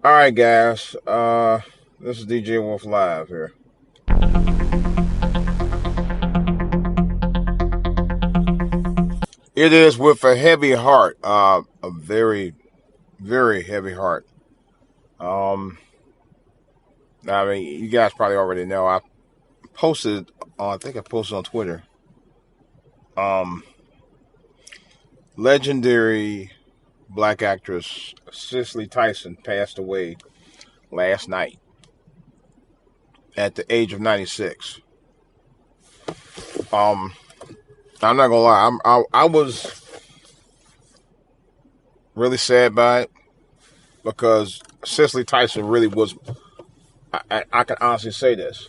All right, guys. This is DJ Wolf Live here. It is with a heavy heart, a very, very heavy heart. Um, I mean, you guys probably already know. Posted, I think I posted on Twitter. Um, Legendary black actress Cicely Tyson passed away last night at the age of 96. I'm not gonna lie. I was really sad by it because Cicely Tyson really was. I can honestly say this.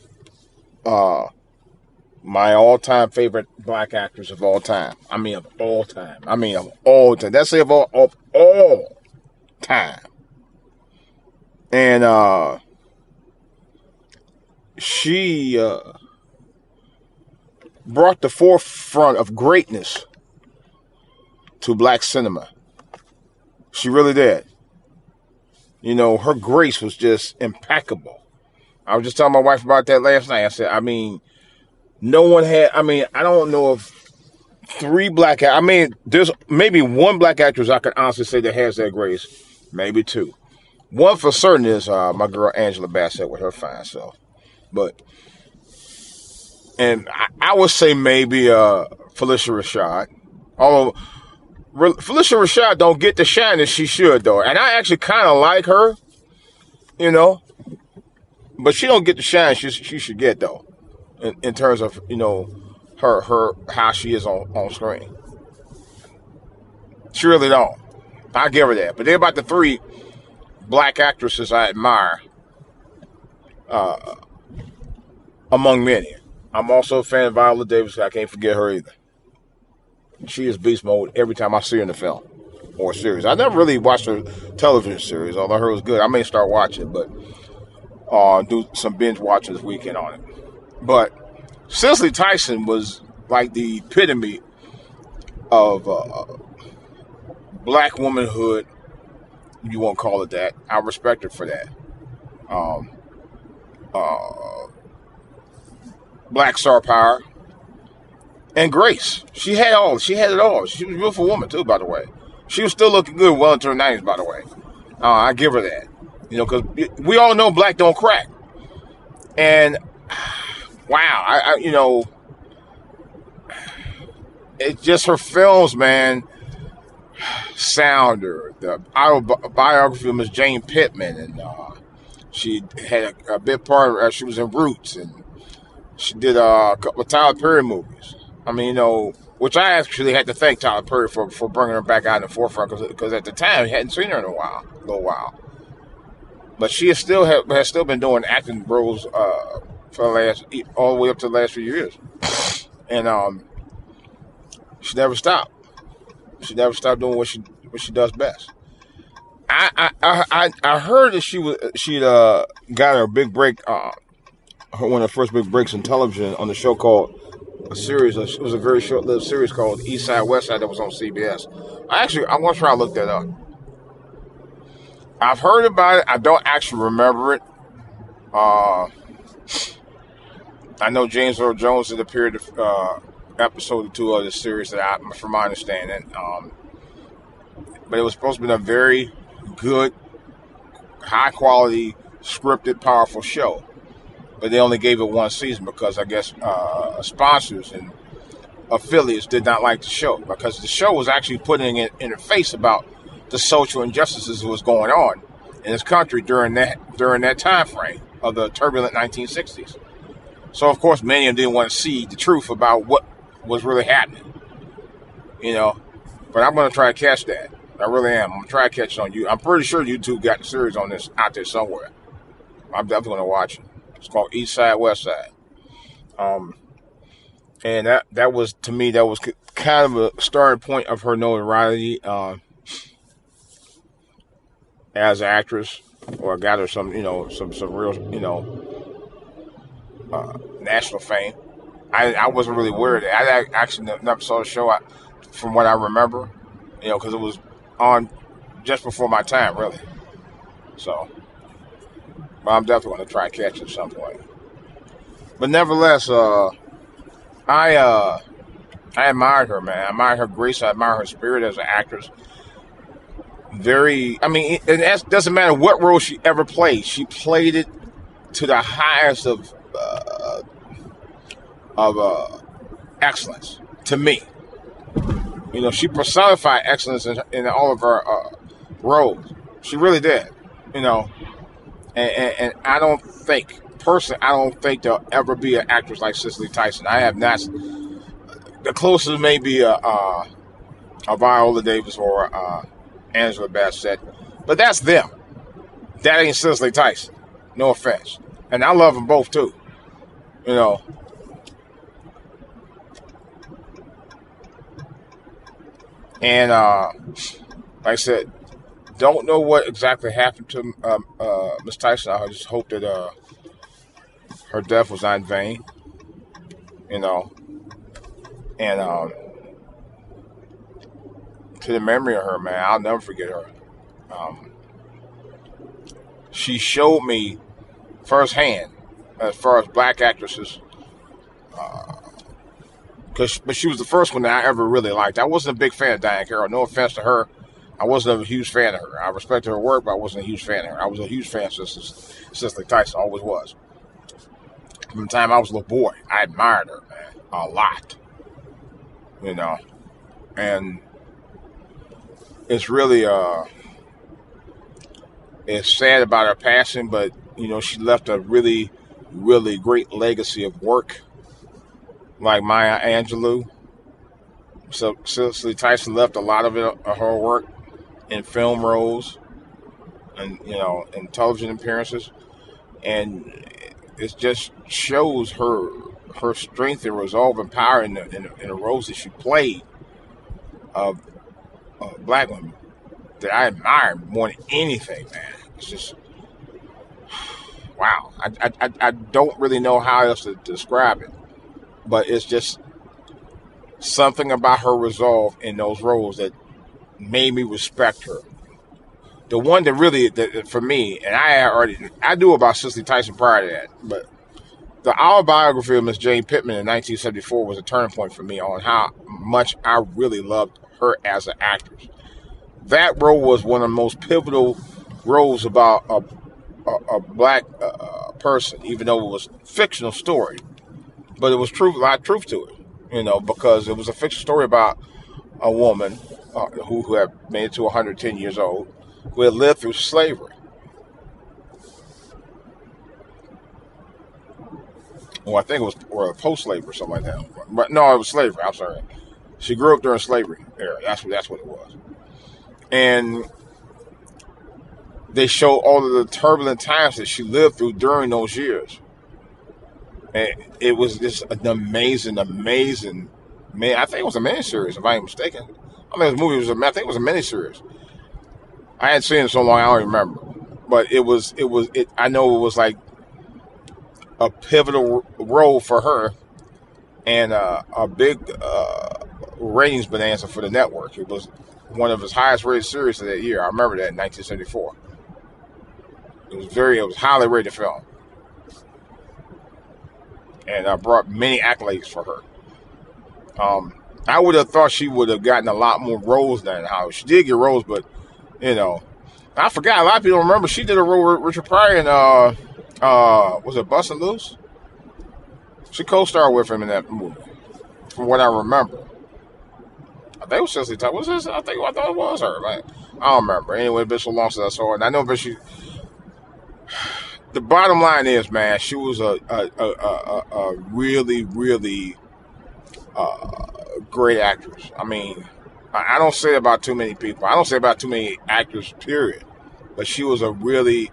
My all-time favorite black actress of all time. I mean, of all time. Of all time. That's it, of all time. And she brought the forefront of greatness to black cinema. She really did. You know, her grace was just impeccable. I was just telling my wife about that last night. I said, no one had, I don't know if there's maybe one black actress I can honestly say that has that grace. Maybe two. One for certain is my girl Angela Bassett with her fine self. And I would say maybe Felicia Rashad. Although Felicia Rashad don't get the shine that she should, though. And I actually kind of like her, you know. But she don't get the shine she should get, though. In terms of, her how she is on screen. She really don't. I give her that. But they're about the three black actresses I admire among many. I'm also a fan of Viola Davis. I can't forget her either. She is beast mode every time I see her in the film or series. I never really watched her television series, although I heard it was good. I may start watching it, but do some binge watching this weekend on it. But Cicely Tyson was like the epitome of black womanhood. You won't call it that. I respect her for that. Black star power and grace. She had it all. She was a beautiful woman too, by the way. She was still looking good well into her 90s, by the way. I give her that. Because we all know black don't crack. And wow, it's just her films, man. Sounder, the autobiography of Miss Jane Pittman, and she had a big part of. She was in Roots, and she did a couple of Tyler Perry movies. Which I actually had to thank Tyler Perry for bringing her back out in the forefront because at the time he hadn't seen her in a little while. But she has still been doing acting roles for all the way up to the last few years, and she never stopped. She never stopped doing what she does best. I heard that she'd got her big break, one of her first big breaks in television on the show called a series. It was a very short-lived series called East Side West Side that was on CBS. I want to try to look that up. I've heard about it. I don't actually remember it. I know James Earl Jones had appeared episode or two of the series from my understanding. But it was supposed to be a very good, high-quality, scripted, powerful show. But they only gave it one season because I guess sponsors and affiliates did not like the show because the show was actually putting it in the face about the social injustices that was going on in this country during that time frame of the turbulent 1960s. So of course many of them didn't want to see the truth about what was really happening. But I'm going to try to catch that. I really am. I'm going to try to catch it on YouTube. I'm pretty sure YouTube got the series on this out there somewhere. I'm definitely going to watch it. It's called East Side, West Side. And that was, to me, that was kind of a starting point of her notoriety as an actress, or got her some real, national fame. I wasn't really aware of that. I actually never saw the show from what I remember, because it was on just before my time, really. So, but I'm definitely going to try to catch it at some point. But nevertheless, I admired her, man. I admired her grace. I admired her spirit as an actress. Very, I mean, it doesn't matter what role she ever played. She played it to the highest of excellence. To me, she personified excellence in all of her roles. She really did. You know, and I don't think, personally, I don't think there'll ever be an actress like Cicely Tyson. I have not. The closest may be a Viola Davis or Angela Bassett, but that's them. That ain't Cicely Tyson. No offense, and I love them both too. You know, and like I said, don't know what exactly happened to Miss Tyson. I just hope that her death was not in vain. You know, and to the memory of her, man, I'll never forget her. Um, she showed me firsthand, as far as black actresses, but she was the first one that I ever really liked. I wasn't a big fan of Diane Carroll. No offense to her, I wasn't a huge fan of her. I respected her work, but I wasn't a huge fan of her. I was a huge fan of Cicely Tyson. Always was. From the time I was a little boy, I admired her, man, a lot. You know, and it's really it's sad about her passing, but she left a really, really great legacy of work, like Maya Angelou. So Cicely Tyson left a lot of her work in film roles and in television appearances, and it just shows her strength and resolve and power in the roles that she played of black women that I admire more than anything, man. It's just wow. I don't really know how else to describe it, but it's just something about her resolve in those roles that made me respect her. The one that really, for me, and I knew about Cicely Tyson prior to that, but the autobiography of Miss Jane Pittman in 1974 was a turning point for me on how much I really loved her as an actress. That role was one of the most pivotal roles about a black person, even though it was a fictional story, but it was a lot of truth to it, because it was a fictional story about a woman who had made it to 110 years old, who had lived through slavery. Well, I think it was post-slavery or something like that. But no, it was slavery. I'm sorry. She grew up during slavery era. That's what it was. And they show all of the turbulent times that she lived through during those years. And it was just an amazing, man. I think it was a miniseries, if I ain't mistaken. I think it was a miniseries. I hadn't seen it so long, I don't remember. But I know it was like a pivotal role for her and a big ratings bonanza for the network. It was one of his highest rated series of that year. I remember that in 1974. It was highly rated film. And brought many accolades for her. I would have thought she would have gotten a lot more roles than how she did get roles, but I forgot. A lot of people don't remember she did a role with Richard Pryor in was it Bustin' Loose? She co-starred with him in that movie, from what I remember. I think it was Cicely Tyson. Was this? I thought it was her. Man. I don't remember. Anyway, it's been so long since I saw her, and I know, but the bottom line is, man, she was a really, really great actress. I mean, I don't say about too many people. I don't say about too many actors, period. But she was a really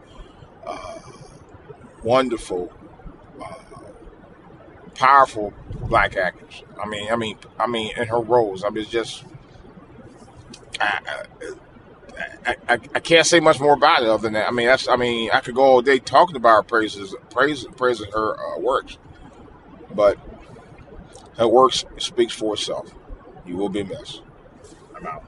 wonderful, powerful black actress. I mean, in her roles. I mean, it's just I can't say much more about it other than that. I could go all day talking about her praising her works, but her work speaks for itself. You will be missed. I'm out.